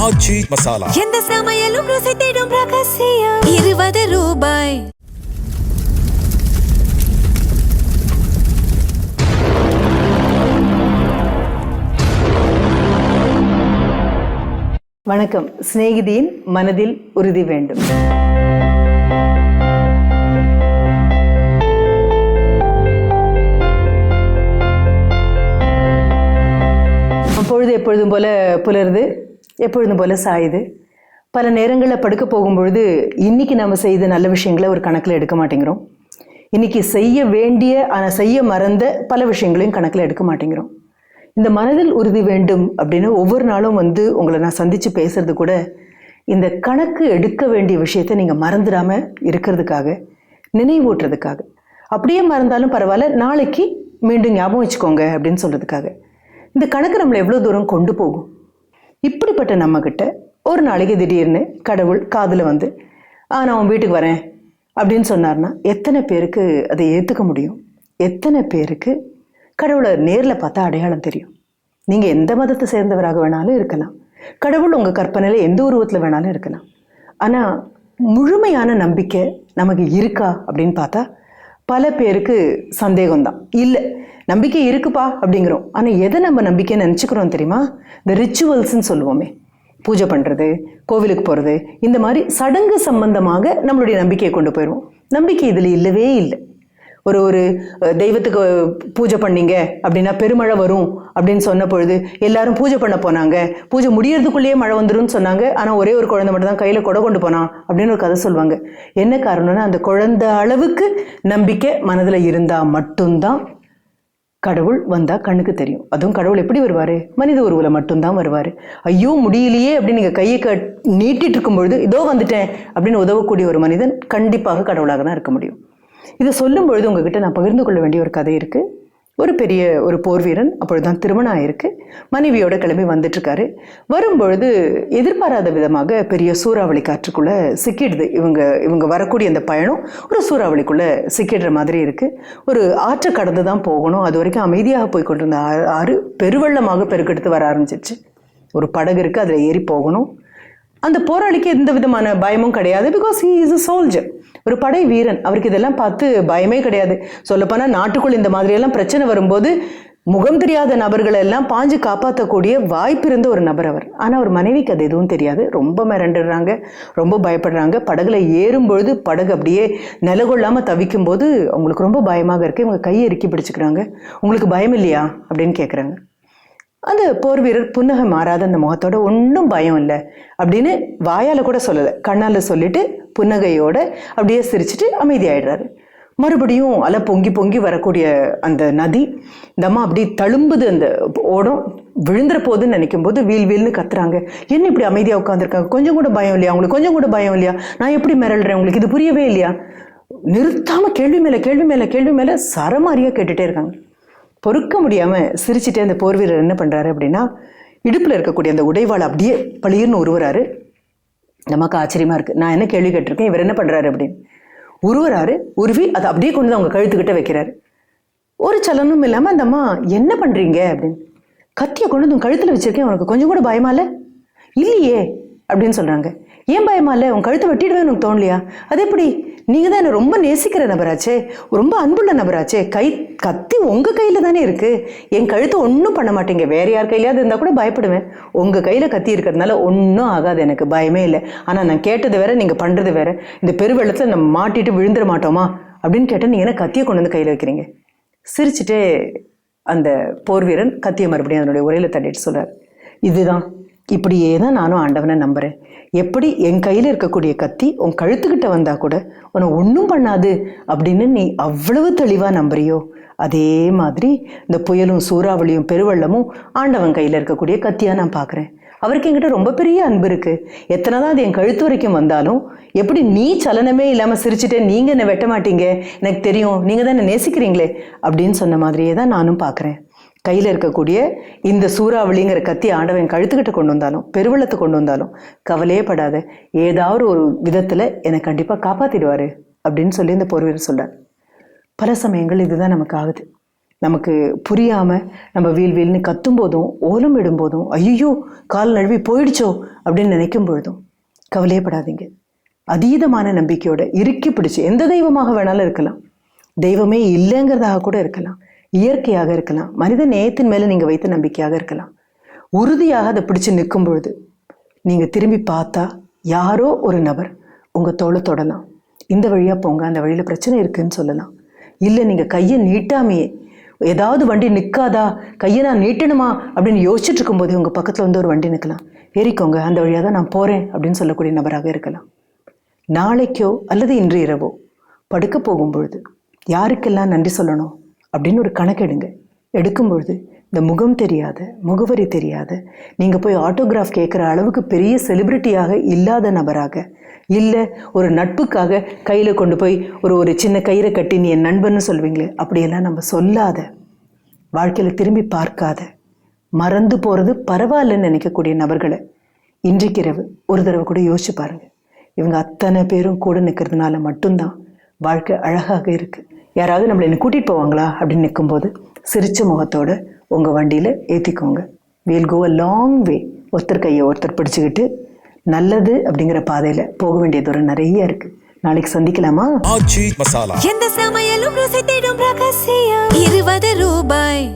ஆச்சி மசாலா. எந்த சமையலும் ருசி தேடும் ரகசியம் 20 ரூபாய். வணக்கம். சிநேகிதியின் மனதில் உறுதி வேண்டும். பொழுது எப்பொழுதும் போல புலருது, எப்பொழுதும் போல சாயுது. பல நேரங்களில் படுக்க போகும்பொழுது இன்னைக்கு நம்ம செய்த நல்ல விஷயங்களை ஒரு கணக்கில் எடுக்க மாட்டேங்கிறோம். இன்னைக்கு செய்ய வேண்டிய ஆனால் செய்ய மறந்த பல விஷயங்களையும் கணக்கில் எடுக்க மாட்டேங்கிறோம். இந்த மனதில் உறுதி வேண்டும் அப்படின்னு ஒவ்வொரு நாளும் உங்களை நான் சந்தித்து பேசுறது கூட இந்த கணக்கு எடுக்க வேண்டிய விஷயத்தை நீங்கள் மறந்துடாமல் இருக்கிறதுக்காக, நினைவூட்டுறதுக்காக. அப்படியே மறந்தாலும் பரவாயில்ல, நாளைக்கு மீண்டும் ஞாபகம் வச்சுக்கோங்க அப்படின்னு சொல்கிறதுக்காக. இந்த கணக்கு நம்மளை எவ்வளோ தூரம் கொண்டு போகும்? இப்படிப்பட்ட நம்மக்கிட்ட ஒரு நாளைக்கு திடீர்னு கடவுள் காதில் நான் உன் வீட்டுக்கு வரேன் அப்படின்னு சொன்னார்னா எத்தனை பேருக்கு அதை ஏற்றுக்க முடியும்? எத்தனை பேருக்கு கடவுளை நேரில் பார்த்தா அடையாளம் தெரியும்? நீங்கள் எந்த மதத்தை சேர்ந்தவராக வேணாலும் இருக்கலாம், கடவுள் உங்கள் கற்பனையில் எந்த உருவத்தில் வேணாலும் இருக்கலாம். ஆனால் முழுமையான நம்பிக்கை நமக்கு இருக்கா அப்படின்னு பார்த்தா பல பேருக்கு சந்தேகம்தான். இல்லை, நம்பிக்கை இருக்குப்பா அப்படிங்கிறோம். ஆனால் எதை நம்ம நம்பிக்கைன்னு நினச்சிக்கிறோம் தெரியுமா? இந்த ரிச்சுவல்ஸ்ன்னு சொல்லுவோமே, பூஜை பண்ணுறது, கோவிலுக்கு போகிறது, இந்த மாதிரி சடங்கு சம்பந்தமாக நம்மளுடைய நம்பிக்கையை கொண்டு போயிடுவோம். நம்பிக்கை இதில் இல்லவே இல்லை. ஒரு தெய்வத்துக்கு பூஜை பண்ணீங்க அப்படின்னா பெருமழை வரும் அப்படின்னு சொன்ன பொழுது எல்லாரும் பூஜை பண்ண போனாங்க. பூஜை முடியறதுக்குள்ளேயே மழை வந்துடும் சொன்னாங்க. ஆனால் ஒரே ஒரு குழந்தை மட்டும் தான் கையில் கொடை கொண்டு போனான் அப்படின்னு ஒரு கதை சொல்லுவாங்க. என்ன காரணம்னா, அந்த குழந்தை அளவுக்கு நம்பிக்கை மனதில் இருந்தால் மட்டும்தான் கடவுள் வந்தால் கண்ணுக்கு தெரியும். அதுவும் கடவுள் எப்படி வருவார்? மனித உருவில் மட்டும்தான் வருவார். ஐயோ முடியலையே அப்படின்னு நீங்கள் கையை நீட்டிட்டு இருக்கும்பொழுது இதோ வந்துட்டேன் அப்படின்னு உதவக்கூடிய ஒரு மனிதன் கண்டிப்பாக கடவுளாக தான் இருக்க முடியும். இதை சொல்லும் பொழுது உங்ககிட்ட நான் பகிர்ந்து கொள்ள வேண்டிய ஒரு கதை இருக்குது. ஒரு போர் வீரன் அப்பொழுதுதான் திருமணம் ஆயிருக்கு. மனைவியோட கிளம்பி வந்துட்டுருக்காரு. வரும்பொழுது எதிர்பாராத விதமாக பெரிய சூறாவளி காற்றுக்குள்ளே சிக்கிடுது. இவங்க வரக்கூடிய அந்த பயணம் ஒரு சூறாவளிக்குள்ளே சிக்கிடுற மாதிரி இருக்குது. ஒரு ஆற்றை கடந்து தான் போகணும். அது வரைக்கும் அமைதியாக போய் கொண்டிருந்த ஆறு பெருவெள்ளமாக பெருக்கெடுத்து வர ஆரம்பிச்சிச்சு. ஒரு படகு இருக்குது, அதில் ஏறி போகணும். அந்த போராளிக்கு எந்த விதமான பயமும் கிடையாது. Because he is a soldier, ஒரு படை வீரன். அவருக்கு இதெல்லாம் பார்த்து பயமே கிடையாது. சொல்லப்போனால் நாட்டுக்குள் இந்த மாதிரியெல்லாம் பிரச்சனை வரும்போது முகம் தெரியாத நபர்களை எல்லாம் பாஞ்சு காப்பாற்றக்கூடிய வாய்ப்பு இருந்த ஒரு நபர் அவர். ஆனால் அவர் மனைவிக்கு அது எதுவும் தெரியாது. ரொம்ப மிரண்டுடுறாங்க, ரொம்ப பயப்படுறாங்க. படகுல ஏறும்பொழுது படகு அப்படியே நிலகொள்ளாமல் தவிக்கும் போது அவங்களுக்கு ரொம்ப பயமாக இருக்குது. இவங்க கையை இறுக்கி பிடிச்சிக்கிறாங்க. உங்களுக்கு பயம் இல்லையா அப்படின்னு கேட்குறாங்க. அந்த போர் வீரர் புன்னகை மாறாத அந்த முகத்தோட ஒன்றும் பயம் இல்லை அப்படின்னு வாயால் கூட சொல்லலை, கண்ணால் சொல்லிட்டு புன்னகையோட அப்படியே சிரிச்சுட்டு அமைதியாயிடுறாரு. மறுபடியும் அலை பொங்கி பொங்கி வரக்கூடிய அந்த நதி, இந்த அம்மா அப்படி தழும்புது. அந்த ஓடம் விழுந்துற போதுன்னு நினைக்கும் போது வீல்னு கத்துறாங்க. என்ன இப்படி அமைதியாக உட்காந்துருக்காங்க? கொஞ்சம் கூட பயம் இல்லையா உங்களுக்கு? கொஞ்சம் கூட பயம் இல்லையா? நான் எப்படி மிரள்றேன்? உங்களுக்கு இது புரியவே இல்லையா? நிறுத்தாமல் கேள்வி மேலே கேள்வி மேலே கேள்வி மேலே சரமாரியாக கேட்டுகிட்டே இருக்காங்க. பொறுக்க முடியாமல் சிரிச்சுட்டே அந்த போர் வீரர் என்ன பண்ணுறாரு அப்படின்னா, இடுப்பில் இருக்கக்கூடிய அந்த உடைவாளை அப்படியே பளிர்னு உருவுறாரு. நமக்கு ஆச்சரியமாக இருக்குது. நான் என்ன கேள்வி கேட்டிருக்கேன், இவர் என்ன பண்ணுறாரு அப்படின்னு உருவுறாரு. உருவி அதை அப்படியே கொண்டு வந்து அவங்க கழுத்துக்கிட்ட வைக்கிறாரு. ஒரு சலனும் இல்லாமல் அந்த அம்மா என்ன பண்ணுறீங்க அப்படின்னு, கத்தியை கொண்டு வந்து கழுத்தில் வச்சிருக்கேன், உனக்கு கொஞ்சம் கூட பயமா இல்லை? இல்லையே அப்படின்னு சொல்கிறாங்க. ஏன் பயமா இல்லை? உன் கழுத்தை வெட்டிடுவேன் எனக்கு தோணலையா? அது எப்படி? நீங்கள் தான் என்னை ரொம்ப நேசிக்கிற நபராச்சே, ரொம்ப அன்புள்ள நபராச்சே, கத்தி உங்கள் கையில் தானே இருக்குது. என் கழுத்தை ஒன்றும் பண்ண மாட்டீங்க. வேறு யார் கையிலையாவது இருந்தால் கூட பயப்படுவேன். உங்கள் கையில் கத்தி இருக்கிறதுனால ஒன்றும் ஆகாது, எனக்கு பயமே இல்லை. ஆனால் நான் கேட்டது வேற, நீங்கள் பண்ணுறது வேற. இந்த பெருவெள்ளத்தில் நம்ம மாட்டிட்டு விழுந்துட மாட்டோமா அப்படின்னு கேட்டால் நீங்கள் என்ன கத்தியை கொண்டு வந்து கையில் வைக்கிறீங்க? சிரிச்சுட்டே அந்த போர் வீரன் கத்தியை மறுபடியும் அதனுடைய உரையில் தட்டிட்டு சொல்கிறார், இதுதான், இப்படியே தான் நானும் ஆண்டவனை நம்புகிறேன். எப்படி என் கையில் இருக்கக்கூடிய கத்தி உன் கழுத்துக்கிட்ட வந்தால் கூட உன்னை ஒன்றும் பண்ணாது அப்படின்னு நீ அவ்வளவு தெளிவாக நம்புறியோ, அதே மாதிரி இந்த புயலும் சூறாவளியும் பெருவெள்ளமும் ஆண்டவன் கையில் இருக்கக்கூடிய கத்தியாக நான் பார்க்குறேன். அவருக்கு என்கிட்ட ரொம்ப பெரிய அன்பு இருக்குது. எத்தனை தான் அது என் கழுத்து வரைக்கும் வந்தாலும் எப்படி நீ சலனமே இல்லாமல் சிரிச்சுட்டே நீங்கள் என்னை வெட்ட மாட்டீங்க, எனக்கு தெரியும், நீங்கள் தான் என்னை நேசிக்கிறீங்களே அப்படின்னு சொன்ன மாதிரியே தான் நானும் பார்க்குறேன். கையில் இருக்கக்கூடிய இந்த சூறாவளிங்கிற கத்தி ஆண்டவன் கழுத்துக்கிட்ட கொண்டு வந்தாலும் பெருவெள்ளத்தை கொண்டு வந்தாலும் கவலையே படாத, ஏதாவது ஒரு விதத்தில் என்னை கண்டிப்பாக காப்பாற்றிடுவார் அப்படின்னு சொல்லி இந்த போர் வீரர் சொல்கிறார். பல சமயங்கள் இதுதான் நமக்கு ஆகுது. நமக்கு புரியாமல் நம்ம வீல்னு கத்தும் போதும் ஓலம் இடும்போதும் ஐயோ கால் நழுவி போயிடுச்சோ அப்படின்னு நினைக்கும் பொழுதும் கவலையப்படாதீங்க. அதீதமான நம்பிக்கையோட இறுக்கி பிடிச்சி எந்த தெய்வமாக வேணாலும் இருக்கலாம், தெய்வமே இல்லைங்கிறதாக கூட இருக்கலாம், இயற்கையாக இருக்கலாம், மனித நேயத்தின் மேலே நீங்கள் வைத்த நம்பிக்கையாக இருக்கலாம். உறுதியாக அதை பிடிச்சி நிற்கும் பொழுது நீங்கள் திரும்பி பார்த்தா யாரோ ஒரு நபர் உங்கள் தோளை தொடலாம். இந்த வழியாக போங்க, அந்த வழியில் பிரச்சனை இருக்குதுன்னு சொல்லலாம். இல்லை நீங்கள் கையை நீட்டாமையே ஏதாவது வண்டி நிற்காதா, கையை நான் நீட்டணுமா அப்படின்னு யோசிச்சுட்டு இருக்கும்போது உங்கள் பக்கத்தில் வந்து ஒரு வண்டி நிற்கலாம். ஏறிக்கோங்க, அந்த வழியாக தான் நான் போகிறேன் அப்படின்னு சொல்லக்கூடிய நபராக இருக்கலாம். நாளைக்கோ அல்லது இன்று இரவோ படுக்க போகும்பொழுது யாருக்கெல்லாம் நன்றி சொல்லணும் அப்படின்னு ஒரு கணக்கெடுங்க. எடுக்கும் பொழுது இந்த முகம் தெரியாத, முகவரி தெரியாத, நீங்கள் போய் ஆட்டோகிராஃப் கேட்குற அளவுக்கு பெரிய செலிப்ரிட்டியாக இல்லாத நபராக, இல்லை ஒரு நட்புக்காக கையில் கொண்டு போய் ஒரு சின்ன கயிறை கட்டி நீ என் நண்பன்னு சொல்வீங்களே, அப்படியெல்லாம் நம்ம சொல்லாத, வாழ்க்கையில் திரும்பி பார்க்காத, மறந்து போகிறது பரவாயில்லன்னு நினைக்கக்கூடிய நபர்களை இன்றைக்கு இரவு ஒரு தடவை கூட யோசிச்சு பாருங்கள். இவங்க அத்தனை பேரும் கூட நிற்கிறதுனால மட்டும்தான் வாழ்க்கை அழகாக இருக்குது. யாராவது நம்மளை என்ன கூட்டிகிட்டு போவாங்களா அப்படின்னு நிற்கும்போது சிரிச்ச முகத்தோடு உங்கள் வண்டியில் ஏற்றிக்கோங்க. வீல் கோ அ லாங் வே. ஒருத்தர் கையை ஒருத்தர் பிடிச்சிக்கிட்டு நல்லது அப்படிங்கிற பாதையில் போக வேண்டிய தூரம் நிறைய இருக்குது. நாளைக்கு சந்திக்கலாமா? எந்த சமையலும் ருசி தேடும் ரகசியம் 20 ரூபாய்.